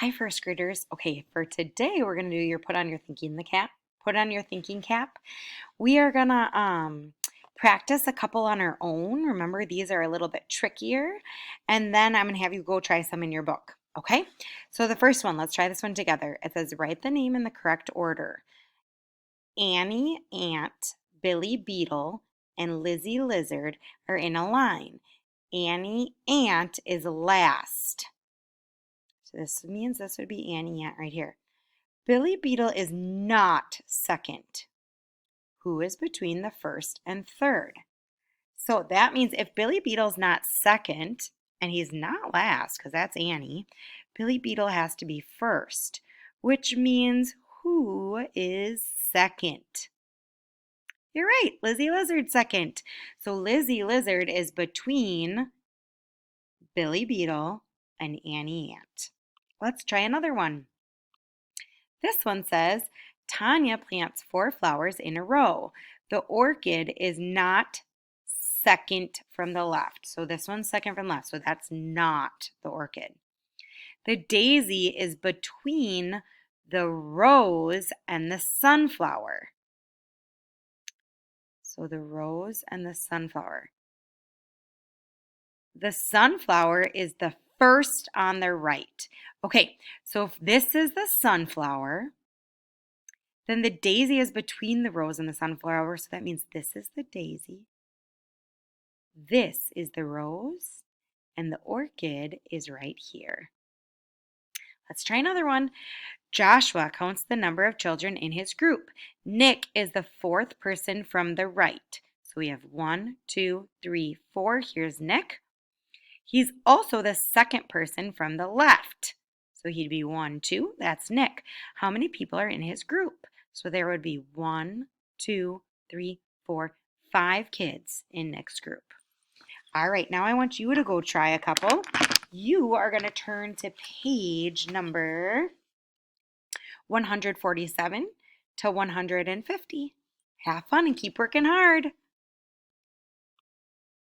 Hi, first graders. Okay, for today we're gonna do your put on your thinking the cap. Put on your thinking cap. We are gonna practice a couple on our own. Remember, these are a little bit trickier, and then I'm gonna have you go try some in your book. Okay? So the first one, let's try this one together. It says write the name in the correct order. Annie Ant, Billy Beetle, and Lizzie Lizard are in a line. Annie Ant is last. So this means this would be Annie Ant right here. Billy Beetle is not second. Who is between the first and third? So that means if Billy Beetle's not second, and he's not last, because that's Annie, Billy Beetle has to be first, which means who is second? You're right, Lizzie Lizard second. So Lizzie Lizard is between Billy Beetle and Annie Ant. Let's try another one. This one says, Tanya plants 4 flowers in a row. The orchid is not second from the left. So this one's second from left. So that's not the orchid. The daisy is between the rose and the sunflower. So the rose and the sunflower. The sunflower is the first on the right. Okay, so if this is the sunflower, then the daisy is between the rose and the sunflower, so that means this is the daisy, this is the rose, and the orchid is right here. Let's try another one. Joshua counts the number of children in his group. Nick is the 4th person from the right. So we have 1, 2, 3, 4. Here's Nick. He's also the 2nd person from the left. So he'd be 1, 2. That's Nick. How many people are in his group? So there would be 1, 2, 3, 4, 5 kids in Nick's group. All right, now I want you to go try a couple. You are going to turn to page number 147 to 150. Have fun and keep working hard.